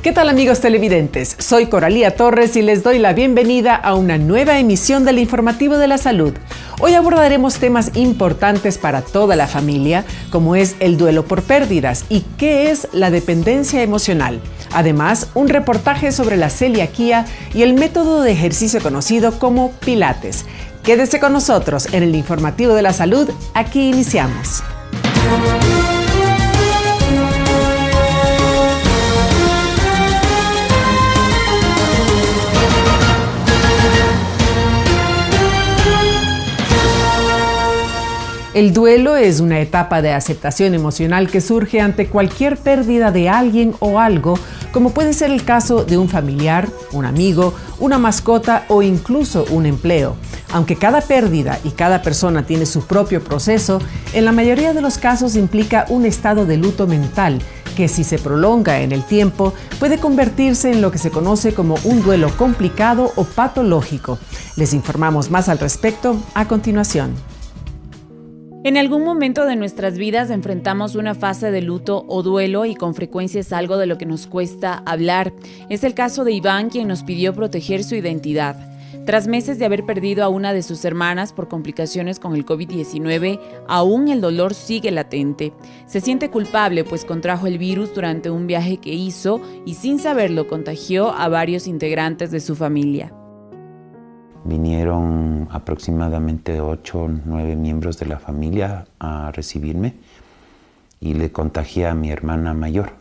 ¿Qué tal, amigos televidentes? Soy Coralía Torres y les doy la bienvenida a una nueva emisión del Informativo de la Salud. Hoy abordaremos temas importantes para toda la familia, como es el duelo por pérdidas y qué es la dependencia emocional. Además, un reportaje sobre la celiaquía y el método de ejercicio conocido como Pilates. Quédese con nosotros en el Informativo de la Salud. Aquí iniciamos. El duelo es una etapa de aceptación emocional que surge ante cualquier pérdida de alguien o algo, como puede ser el caso de un familiar, un amigo, una mascota o incluso un empleo. Aunque cada pérdida y cada persona tiene su propio proceso, en la mayoría de los casos implica un estado de luto mental que, si se prolonga en el tiempo, puede convertirse en lo que se conoce como un duelo complicado o patológico. Les informamos más al respecto a continuación. En algún momento de nuestras vidas enfrentamos una fase de luto o duelo y con frecuencia es algo de lo que nos cuesta hablar. Es el caso de Iván, quien nos pidió proteger su identidad. Tras meses de haber perdido a una de sus hermanas por complicaciones con el COVID-19, aún el dolor sigue latente. Se siente culpable pues contrajo el virus durante un viaje que hizo y sin saberlo contagió a varios integrantes de su familia. Vinieron aproximadamente 8 o 9 miembros de la familia a recibirme y le contagié a mi hermana mayor.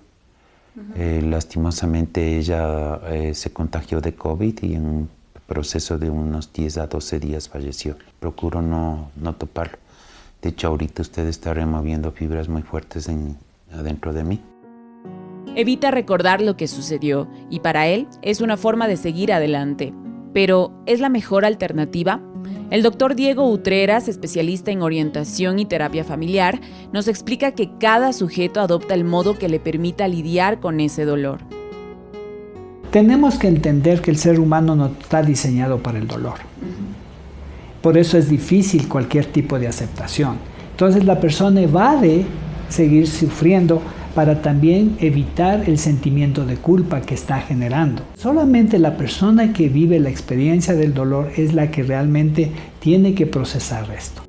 Lastimosamente ella se contagió de COVID y en un proceso de unos 10 a 12 días falleció. Procuro no toparlo. De hecho, ahorita usted está removiendo fibras muy fuertes adentro de mí. Evita recordar lo que sucedió y para él es una forma de seguir adelante. Pero, ¿es la mejor alternativa? El doctor Diego Utreras, especialista en orientación y terapia familiar, nos explica que cada sujeto adopta el modo que le permita lidiar con ese dolor. Tenemos que entender que el ser humano no está diseñado para el dolor. Por eso es difícil cualquier tipo de aceptación. Entonces la persona evade seguir sufriendo para también evitar el sentimiento de culpa que está generando. Solamente la persona que vive la experiencia del dolor es la que realmente tiene que procesar esto.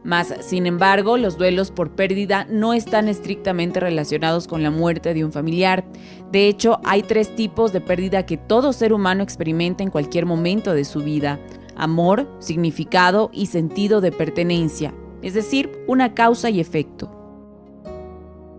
Mas, sin embargo, los duelos por pérdida no están estrictamente relacionados con la muerte de un familiar. De hecho, hay 3 tipos de pérdida que todo ser humano experimenta en cualquier momento de su vida: amor, significado y sentido de pertenencia, es decir, una causa y efecto.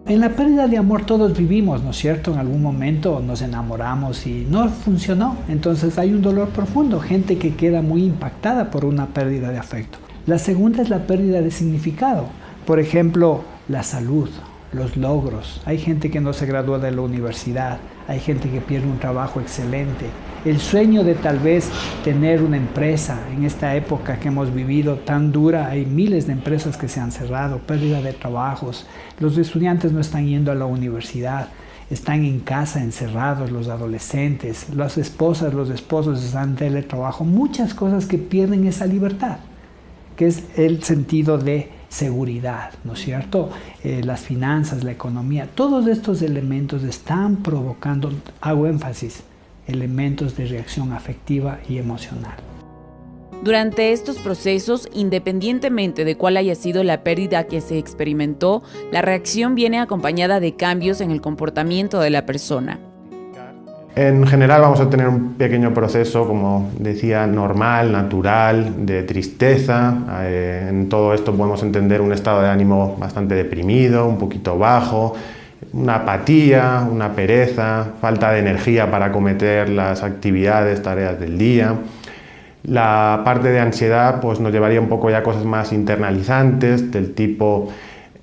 En la pérdida de amor todos vivimos, ¿no es cierto? En algún momento nos enamoramos y no funcionó. Entonces hay un dolor profundo, gente que queda muy impactada por una pérdida de afecto. La segunda es la pérdida de significado. Por ejemplo, la salud, los logros. Hay gente que no se gradúa de la universidad, hay gente que pierde un trabajo excelente. El sueño de tal vez tener una empresa en esta época que hemos vivido tan dura, hay miles de empresas que se han cerrado, pérdida de trabajos, los estudiantes no están yendo a la universidad, están en casa encerrados, los adolescentes, las esposas, los esposos están en teletrabajo, muchas cosas que pierden esa libertad, que es el sentido de seguridad, ¿no es cierto? Las finanzas, la economía, todos estos elementos están provocando, hago énfasis, elementos de reacción afectiva y emocional. Durante estos procesos, independientemente de cuál haya sido la pérdida que se experimentó, la reacción viene acompañada de cambios en el comportamiento de la persona. En general vamos a tener un pequeño proceso, como decía, normal, natural, de tristeza. En todo esto podemos entender un estado de ánimo bastante deprimido, un poquito bajo, una apatía, una pereza, falta de energía para acometer las actividades, tareas del día. La parte de ansiedad pues, nos llevaría un poco ya a cosas más internalizantes, del tipo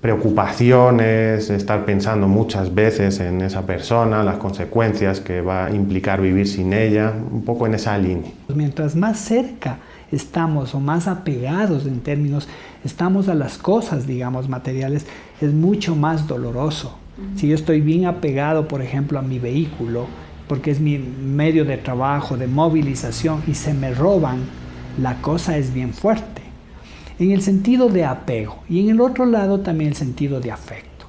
preocupaciones, estar pensando muchas veces en esa persona, las consecuencias que va a implicar vivir sin ella, un poco en esa línea. Mientras más cerca estamos o más apegados en términos, estamos a las cosas, digamos, materiales, es mucho más doloroso. Si yo estoy bien apegado, por ejemplo, a mi vehículo, porque es mi medio de trabajo, de movilización, y se me roban, la cosa es bien fuerte. En el sentido de apego, y en el otro lado también el sentido de afecto.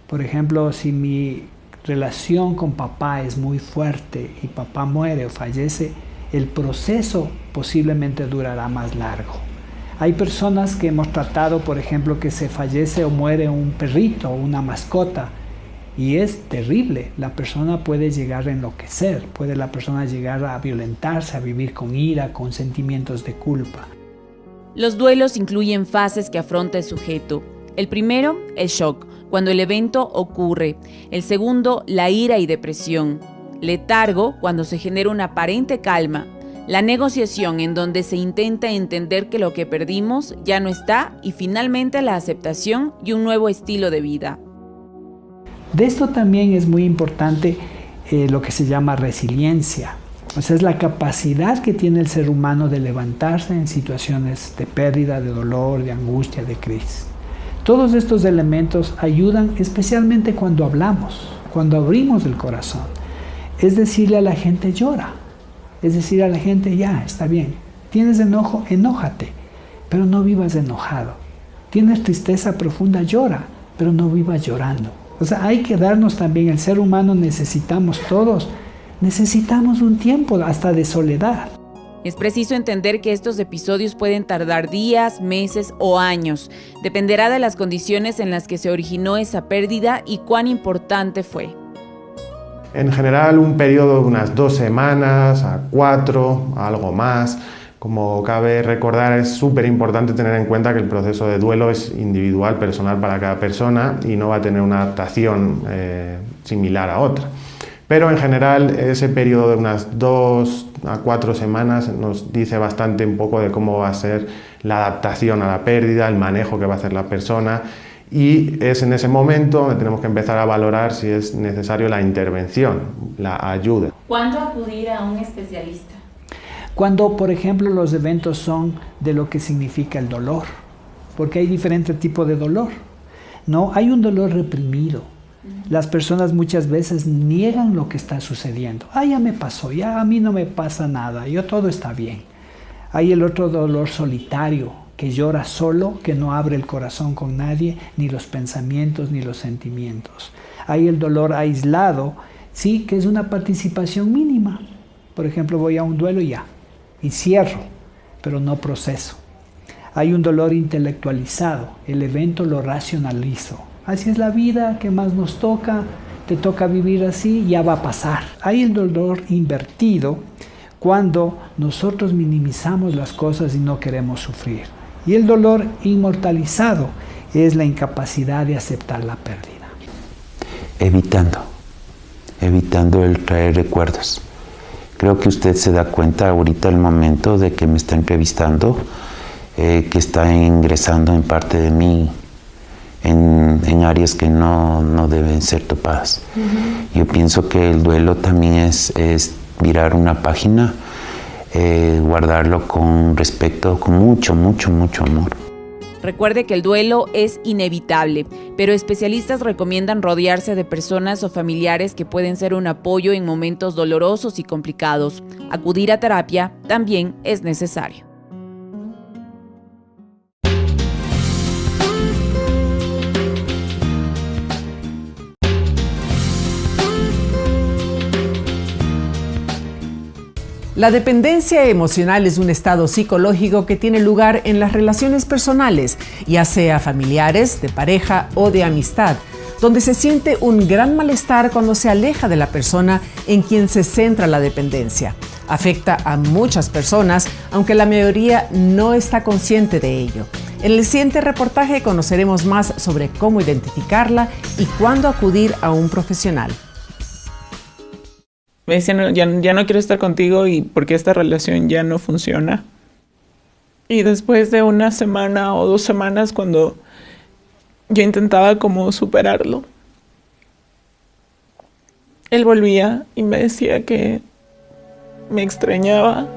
Por ejemplo, si mi relación con papá es muy fuerte y papá muere o fallece, el proceso posiblemente durará más largo. Hay personas que hemos tratado, por ejemplo, que se fallece o muere un perrito o una mascota, y es terrible. La persona puede llegar a enloquecer, puede la persona llegar a violentarse, a vivir con ira, con sentimientos de culpa. Los duelos incluyen fases que afronta el sujeto. El primero, el shock, cuando el evento ocurre. El segundo, la ira y depresión. Letargo, cuando se genera una aparente calma. La negociación, en donde se intenta entender que lo que perdimos ya no está. Y finalmente la aceptación y un nuevo estilo de vida. De esto también es muy importante lo que se llama resiliencia. O sea, es la capacidad que tiene el ser humano de levantarse en situaciones de pérdida, de dolor, de angustia, de crisis. Todos estos elementos ayudan especialmente cuando hablamos, cuando abrimos el corazón. Es decirle a la gente, llora. Es decir a la gente, ya, está bien. Tienes enojo, enójate, pero no vivas enojado. Tienes tristeza profunda, llora, pero no vivas llorando. O sea, hay que darnos también, el ser humano necesitamos un tiempo hasta de soledad. Es preciso entender que estos episodios pueden tardar días, meses o años. Dependerá de las condiciones en las que se originó esa pérdida y cuán importante fue. En general, un periodo de unas 2 semanas a 4, algo más. Como cabe recordar, es súper importante tener en cuenta que el proceso de duelo es individual, personal para cada persona y no va a tener una adaptación similar a otra. Pero en general ese periodo de unas 2 a 4 semanas nos dice bastante un poco de cómo va a ser la adaptación a la pérdida, el manejo que va a hacer la persona, y es en ese momento donde tenemos que empezar a valorar si es necesario la intervención, la ayuda. ¿Cuándo acudir a un especialista? Cuando, por ejemplo, los eventos son de lo que significa el dolor, porque hay diferentes tipos de dolor, ¿no? Hay un dolor reprimido. Las personas muchas veces niegan lo que está sucediendo. Ya me pasó, ya a mí no me pasa nada, todo está bien. Hay el otro dolor solitario, que llora solo, que no abre el corazón con nadie, ni los pensamientos, ni los sentimientos. Hay el dolor aislado, sí, que es una participación mínima. Por ejemplo, voy a un duelo y cierro, pero no proceso. Hay un dolor intelectualizado, el evento lo racionalizo. Así es la vida, ¿qué más nos toca? Te toca vivir así, ya va a pasar. Hay el dolor invertido, cuando nosotros minimizamos las cosas y no queremos sufrir. Y el dolor inmortalizado es la incapacidad de aceptar la pérdida. Evitando el traer recuerdos. Creo que usted se da cuenta ahorita al momento de que me está entrevistando, que está ingresando en parte de mí en áreas que no deben ser topadas. Yo pienso que el duelo también es mirar una página, guardarlo con respeto, con mucho amor. Recuerde que el duelo es inevitable, pero especialistas recomiendan rodearse de personas o familiares que pueden ser un apoyo en momentos dolorosos y complicados. Acudir a terapia también es necesario. La dependencia emocional es un estado psicológico que tiene lugar en las relaciones personales, ya sea familiares, de pareja o de amistad, donde se siente un gran malestar cuando se aleja de la persona en quien se centra la dependencia. Afecta a muchas personas, aunque la mayoría no está consciente de ello. En el siguiente reportaje conoceremos más sobre cómo identificarla y cuándo acudir a un profesional. Me decían, ya no quiero estar contigo y porque esta relación ya no funciona. Y después de 1 semana o 2 semanas, cuando yo intentaba como superarlo, él volvía y me decía que me extrañaba.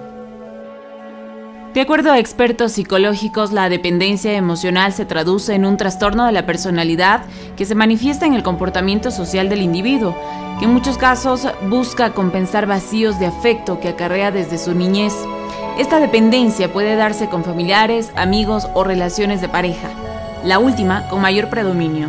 De acuerdo a expertos psicológicos, la dependencia emocional se traduce en un trastorno de la personalidad que se manifiesta en el comportamiento social del individuo, que en muchos casos busca compensar vacíos de afecto que acarrea desde su niñez. Esta dependencia puede darse con familiares, amigos o relaciones de pareja, la última con mayor predominio.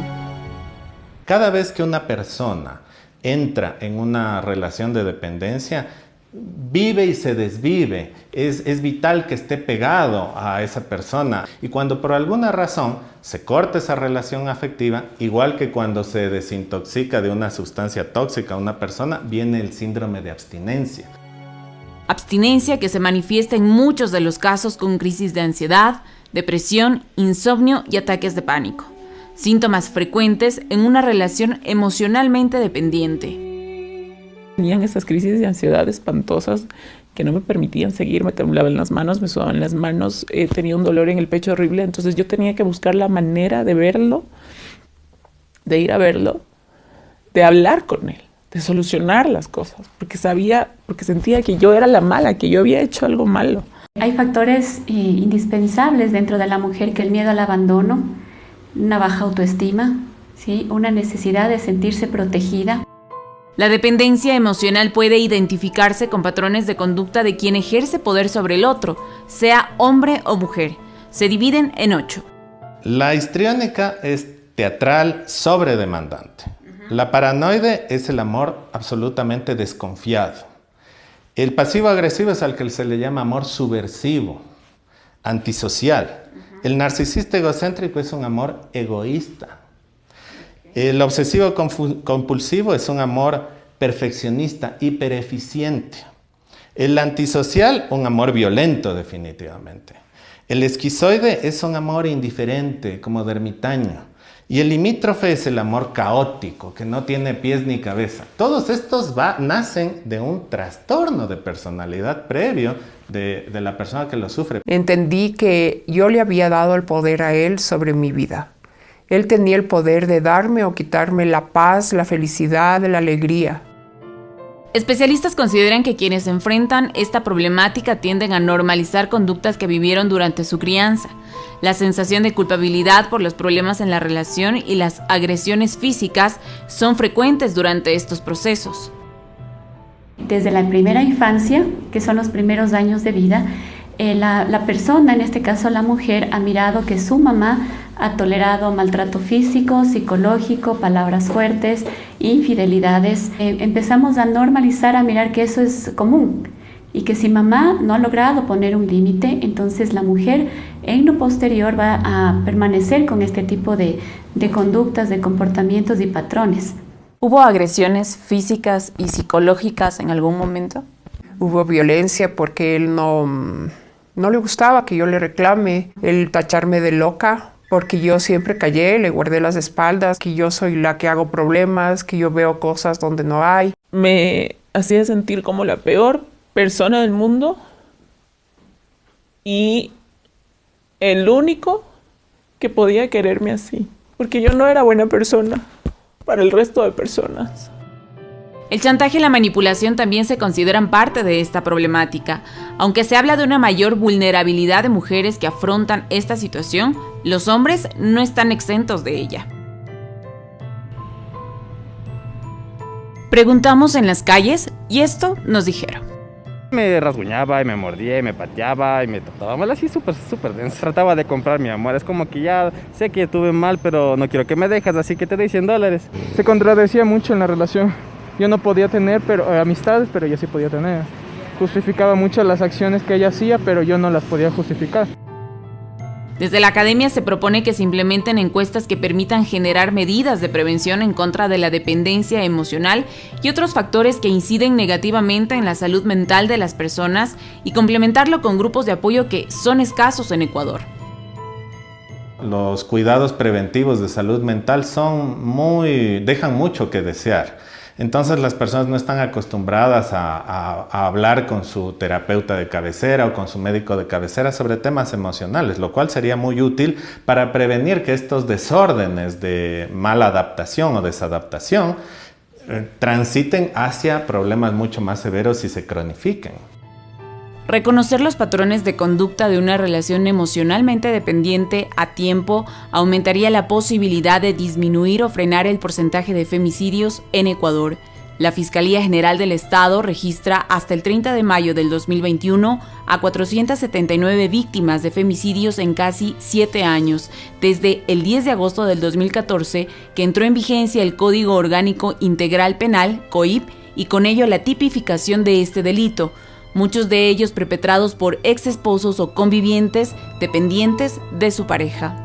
Cada vez que una persona entra en una relación de dependencia, vive y se desvive. Es vital que esté pegado a esa persona. Y cuando por alguna razón se corta esa relación afectiva, igual que cuando se desintoxica de una sustancia tóxica a una persona, viene el síndrome de abstinencia. Abstinencia que se manifiesta en muchos de los casos con crisis de ansiedad, depresión, insomnio y ataques de pánico. Síntomas frecuentes en una relación emocionalmente dependiente. Tenían esas crisis de ansiedad espantosas que no me permitían seguir, me temblaban las manos, me sudaban las manos, tenía un dolor en el pecho horrible, entonces yo tenía que buscar la manera de verlo, de ir a verlo, de hablar con él, de solucionar las cosas, porque sentía que yo era la mala, que yo había hecho algo malo. Hay factores indispensables dentro de la mujer, que el miedo al abandono, una baja autoestima, ¿sí? Una necesidad de sentirse protegida. La dependencia emocional puede identificarse con patrones de conducta de quien ejerce poder sobre el otro, sea hombre o mujer. Se dividen en 8. La histriónica es teatral, sobredemandante. La paranoide es el amor absolutamente desconfiado. El pasivo-agresivo es al que se le llama amor subversivo, antisocial. El narcisista egocéntrico es un amor egoísta. El obsesivo-compulsivo es un amor perfeccionista, hipereficiente. El antisocial, un amor violento definitivamente. El esquizoide es un amor indiferente, como de ermitaño. Y el limítrofe es el amor caótico, que no tiene pies ni cabeza. Todos estos nacen de un trastorno de personalidad previo de la persona que lo sufre. Entendí que yo le había dado el poder a él sobre mi vida. Él tenía el poder de darme o quitarme la paz, la felicidad, la alegría. Especialistas consideran que quienes enfrentan esta problemática tienden a normalizar conductas que vivieron durante su crianza. La sensación de culpabilidad por los problemas en la relación y las agresiones físicas son frecuentes durante estos procesos. Desde la primera infancia, que son los primeros años de vida, la persona, en este caso la mujer, ha mirado que su mamá ha tolerado maltrato físico, psicológico, palabras fuertes, infidelidades. Empezamos a normalizar, a mirar que eso es común y que si mamá no ha logrado poner un límite, entonces la mujer en lo posterior va a permanecer con este tipo de conductas, de comportamientos y patrones. ¿Hubo agresiones físicas y psicológicas en algún momento? Hubo violencia porque él no le gustaba que yo le reclame, el tacharme de loca, porque yo siempre callé, le guardé las espaldas, que yo soy la que hago problemas, que yo veo cosas donde no hay. Me hacía sentir como la peor persona del mundo y el único que podía quererme así, porque yo no era buena persona para el resto de personas. El chantaje y la manipulación también se consideran parte de esta problemática. Aunque se habla de una mayor vulnerabilidad de mujeres que afrontan esta situación, los hombres no están exentos de ella. Preguntamos en las calles y esto nos dijeron. Me rasguñaba y me mordía y me pateaba y me trataba mal, así súper denso. Trataba de comprar mi amor, es como que ya sé que estuve mal, pero no quiero que me dejes, así que te doy $100. Se contradecía mucho en la relación. Yo no podía tener amistades, pero ella sí podía tener. Justificaba mucho las acciones que ella hacía, pero yo no las podía justificar. Desde la academia se propone que se implementen encuestas que permitan generar medidas de prevención en contra de la dependencia emocional y otros factores que inciden negativamente en la salud mental de las personas y complementarlo con grupos de apoyo que son escasos en Ecuador. Los cuidados preventivos de salud mental dejan mucho que desear. Entonces las personas no están acostumbradas a hablar con su terapeuta de cabecera o con su médico de cabecera sobre temas emocionales, lo cual sería muy útil para prevenir que estos desórdenes de mala adaptación o desadaptación transiten hacia problemas mucho más severos y se cronifiquen. Reconocer los patrones de conducta de una relación emocionalmente dependiente a tiempo aumentaría la posibilidad de disminuir o frenar el porcentaje de femicidios en Ecuador La Fiscalía General del Estado registra hasta el 30 de mayo del 2021 a 479 víctimas de femicidios en casi 7 años, desde el 10 de agosto del 2014, que entró en vigencia el Código Orgánico Integral Penal, COIP, y con ello la tipificación de este delito, muchos de ellos perpetrados por ex esposos o convivientes dependientes de su pareja.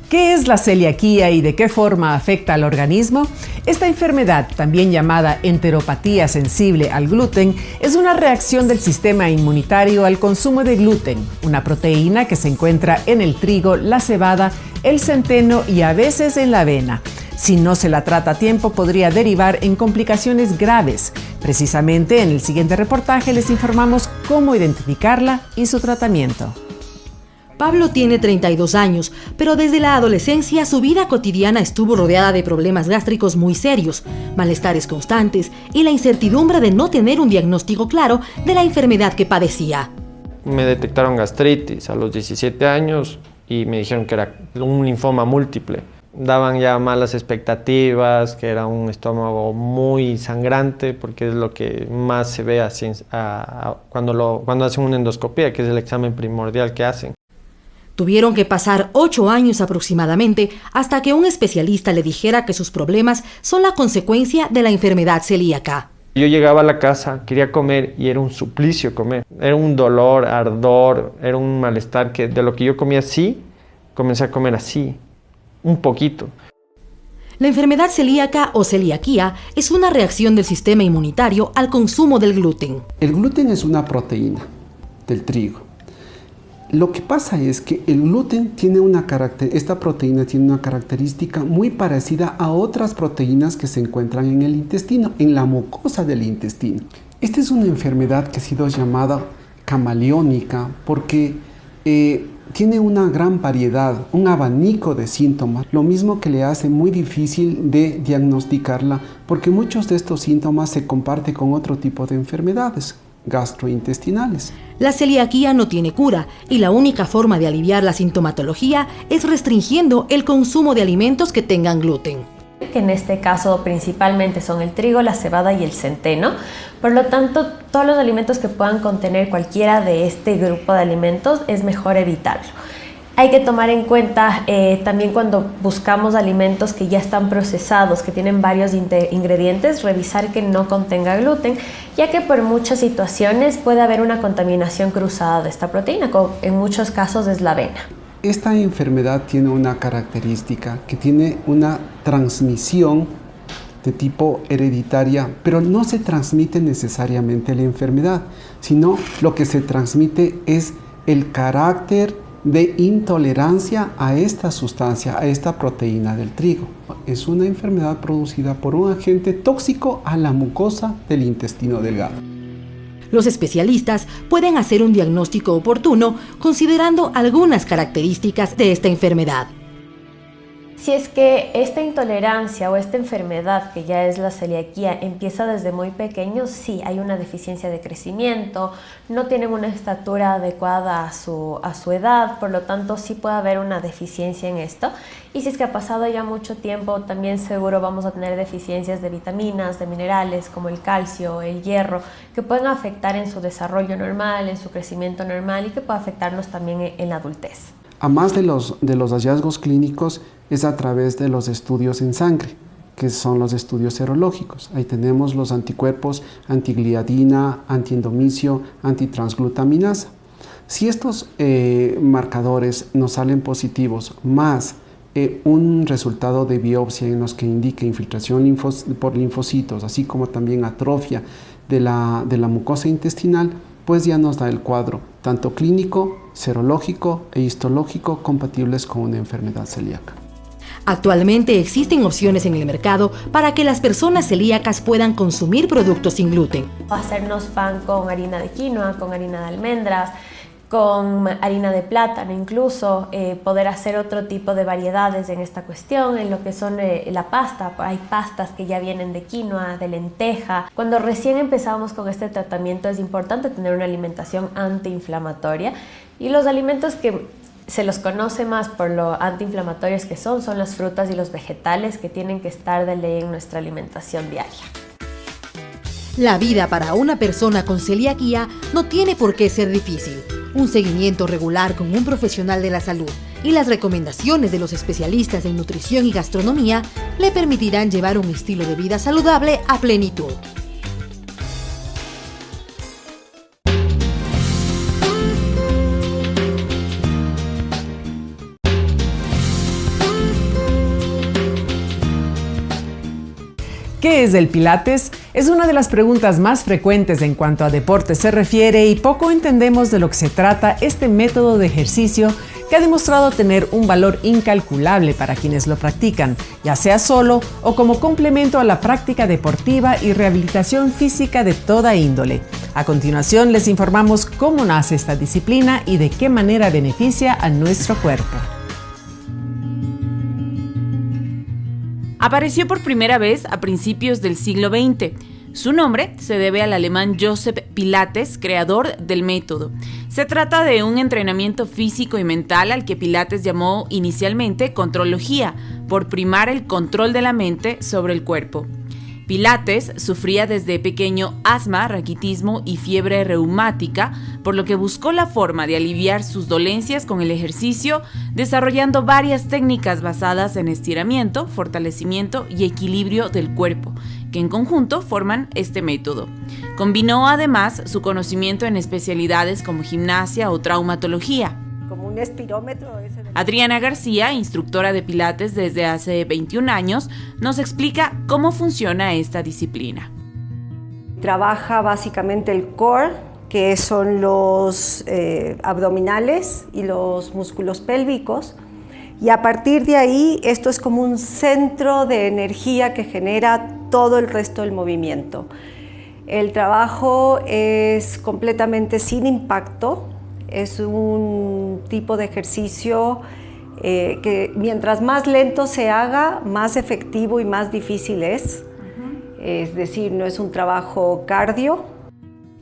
¿Qué es la celiaquía y de qué forma afecta al organismo? Esta enfermedad, también llamada enteropatía sensible al gluten, es una reacción del sistema inmunitario al consumo de gluten, una proteína que se encuentra en el trigo, la cebada, el centeno y a veces en la avena. Si no se la trata a tiempo, podría derivar en complicaciones graves. Precisamente en el siguiente reportaje les informamos cómo identificarla y su tratamiento. Pablo tiene 32 años, pero desde la adolescencia su vida cotidiana estuvo rodeada de problemas gástricos muy serios, malestares constantes y la incertidumbre de no tener un diagnóstico claro de la enfermedad que padecía. Me detectaron gastritis a los 17 años y me dijeron que era un linfoma múltiple. Daban ya malas expectativas, que era un estómago muy sangrante, porque es lo que más se ve cuando hacen una endoscopia, que es el examen primordial que hacen. Tuvieron que pasar 8 años aproximadamente hasta que un especialista le dijera que sus problemas son la consecuencia de la enfermedad celíaca. Yo llegaba a la casa, quería comer y era un suplicio comer. Era un dolor, ardor, era un malestar que de lo que yo comía así, comencé a comer así, un poquito. La enfermedad celíaca o celiaquía es una reacción del sistema inmunitario al consumo del gluten. El gluten es una proteína del trigo. Lo que pasa es que el gluten tiene esta proteína tiene una característica muy parecida a otras proteínas que se encuentran en el intestino, en la mucosa del intestino. Esta es una enfermedad que ha sido llamada camaleónica porque tiene una gran variedad, un abanico de síntomas, lo mismo que le hace muy difícil de diagnosticarla porque muchos de estos síntomas se comparten con otro tipo de enfermedades gastrointestinales. La celiaquía no tiene cura y la única forma de aliviar la sintomatología es restringiendo el consumo de alimentos que tengan gluten. Que en este caso principalmente son el trigo, la cebada y el centeno. Por lo tanto, todos los alimentos que puedan contener cualquiera de este grupo de alimentos es mejor evitarlo. Hay que tomar en cuenta también cuando buscamos alimentos que ya están procesados, que tienen varios ingredientes, revisar que no contenga gluten, ya que por muchas situaciones puede haber una contaminación cruzada de esta proteína, como en muchos casos es la avena. Esta enfermedad tiene una característica que tiene una transmisión de tipo hereditaria, pero no se transmite necesariamente la enfermedad, sino lo que se transmite es el carácter de intolerancia a esta sustancia, a esta proteína del trigo. Es una enfermedad producida por un agente tóxico a la mucosa del intestino delgado. Los especialistas pueden hacer un diagnóstico oportuno considerando algunas características de esta enfermedad. Si es que esta intolerancia o esta enfermedad, que ya es la celiaquía, empieza desde muy pequeños, sí, hay una deficiencia de crecimiento, no tienen una estatura adecuada a su edad, por lo tanto sí puede haber una deficiencia en esto. Y si es que ha pasado ya mucho tiempo, también seguro vamos a tener deficiencias de vitaminas, de minerales como el calcio, el hierro, que pueden afectar en su desarrollo normal, en su crecimiento normal y que puede afectarnos también en la adultez. A más de los hallazgos clínicos, es a través de los estudios en sangre, que son los estudios serológicos. Ahí tenemos los anticuerpos antigliadina, antiendomicio, antitransglutaminasa. Si estos marcadores nos salen positivos, más un resultado de biopsia en los que indique infiltración por linfocitos, así como también atrofia de la mucosa intestinal, pues ya nos da el cuadro, tanto clínico, serológico e histológico, compatibles con una enfermedad celíaca. Actualmente existen opciones en el mercado para que las personas celíacas puedan consumir productos sin gluten. Hacernos pan con harina de quinoa, con harina de almendras, con harina de plátano incluso, poder hacer otro tipo de variedades en esta cuestión, en lo que son la pasta. Hay pastas que ya vienen de quinoa, de lenteja. Cuando recién empezamos con este tratamiento es importante tener una alimentación antiinflamatoria y los alimentos que Se los conoce más por lo antiinflamatorios que son las frutas y los vegetales que tienen que estar de ley en nuestra alimentación diaria. La vida para una persona con celiaquía no tiene por qué ser difícil. Un seguimiento regular con un profesional de la salud y las recomendaciones de los especialistas en nutrición y gastronomía le permitirán llevar un estilo de vida saludable a plenitud. ¿Qué es el Pilates? Es una de las preguntas más frecuentes en cuanto a deporte se refiere y poco entendemos de lo que se trata este método de ejercicio que ha demostrado tener un valor incalculable para quienes lo practican, ya sea solo o como complemento a la práctica deportiva y rehabilitación física de toda índole. A continuación les informamos cómo nace esta disciplina y de qué manera beneficia a nuestro cuerpo. Apareció por primera vez a principios del siglo XX. Su nombre se debe al alemán Joseph Pilates, creador del método. Se trata de un entrenamiento físico y mental al que Pilates llamó inicialmente contrología, por primar el control de la mente sobre el cuerpo. Pilates sufría desde pequeño asma, raquitismo y fiebre reumática, por lo que buscó la forma de aliviar sus dolencias con el ejercicio, desarrollando varias técnicas basadas en estiramiento, fortalecimiento y equilibrio del cuerpo, que en conjunto forman este método. Combinó además su conocimiento en especialidades como gimnasia o traumatología. Como un espirómetro. Adriana García, instructora de Pilates desde hace 21 años, nos explica cómo funciona esta disciplina. Trabaja básicamente el core, que son los abdominales y los músculos pélvicos, y a partir de ahí esto es como un centro de energía que genera todo el resto del movimiento. El trabajo es completamente sin impacto. Es un tipo de ejercicio que mientras más lento se haga, más efectivo y más difícil es. Es decir, no es un trabajo cardio.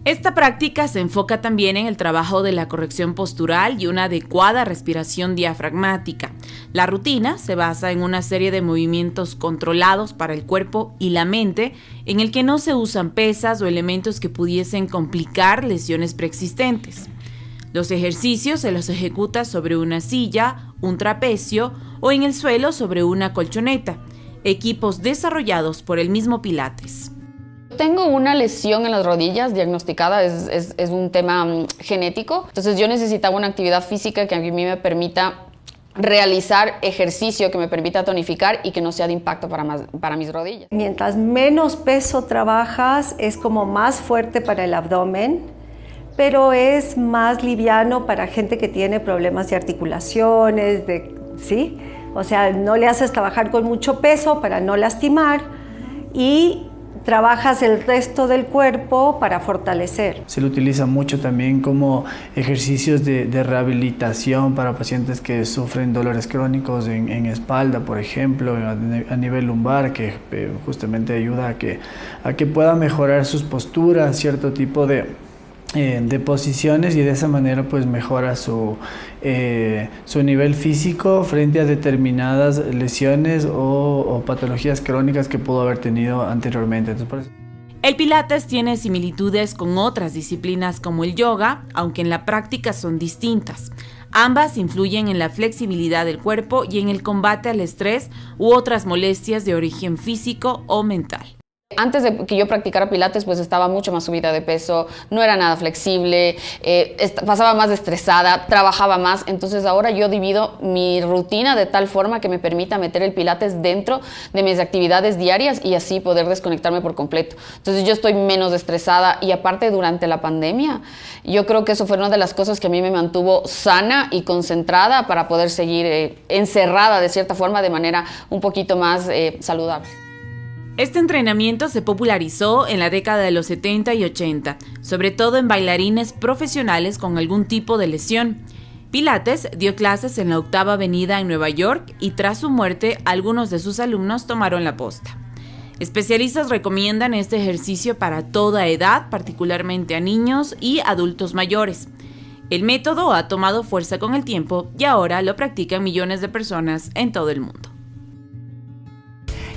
Esta práctica se enfoca también en el trabajo de la corrección postural y una adecuada respiración diafragmática. La rutina se basa en una serie de movimientos controlados para el cuerpo y la mente, en el que no se usan pesas o elementos que pudiesen complicar lesiones preexistentes. Los ejercicios se los ejecuta sobre una silla, un trapecio o en el suelo sobre una colchoneta, equipos desarrollados por el mismo Pilates. Tengo una lesión en las rodillas diagnosticada, es un tema genético, entonces yo necesitaba una actividad física que a mí me permita realizar ejercicio, que me permita tonificar y que no sea de impacto para mis rodillas. Mientras menos peso trabajas, es como más fuerte para el abdomen, pero es más liviano para gente que tiene problemas de articulaciones, ¿sí? O sea, no le haces trabajar con mucho peso para no lastimar y trabajas el resto del cuerpo para fortalecer. Se lo utiliza mucho también como ejercicios de rehabilitación para pacientes que sufren dolores crónicos en espalda, por ejemplo, a nivel lumbar, que justamente ayuda a que pueda mejorar sus posturas, cierto tipo de posiciones, y de esa manera pues mejora su nivel físico frente a determinadas lesiones o patologías crónicas que pudo haber tenido anteriormente. Entonces, por eso. El Pilates tiene similitudes con otras disciplinas como el yoga, aunque en la práctica son distintas. Ambas influyen en la flexibilidad del cuerpo y en el combate al estrés u otras molestias de origen físico o mental. Antes de que yo practicara Pilates, pues estaba mucho más subida de peso, no era nada flexible, pasaba más estresada, trabajaba más. Entonces ahora yo divido mi rutina de tal forma que me permita meter el Pilates dentro de mis actividades diarias y así poder desconectarme por completo. Entonces yo estoy menos estresada, y aparte durante la pandemia, yo creo que eso fue una de las cosas que a mí me mantuvo sana y concentrada para poder seguir encerrada de cierta forma de manera un poquito más saludable. Este entrenamiento se popularizó en la década de los 70 y 80, sobre todo en bailarines profesionales con algún tipo de lesión. Pilates dio clases en la 8ª Avenida en Nueva York y tras su muerte algunos de sus alumnos tomaron la posta. Especialistas recomiendan este ejercicio para toda edad, particularmente a niños y adultos mayores. El método ha tomado fuerza con el tiempo y ahora lo practican millones de personas en todo el mundo.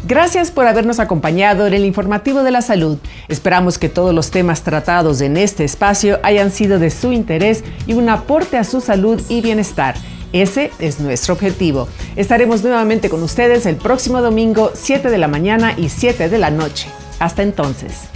Gracias por habernos acompañado en el Informativo de la Salud. Esperamos que todos los temas tratados en este espacio hayan sido de su interés y un aporte a su salud y bienestar. Ese es nuestro objetivo. Estaremos nuevamente con ustedes el próximo domingo, 7 de la mañana y 7 de la noche. Hasta entonces.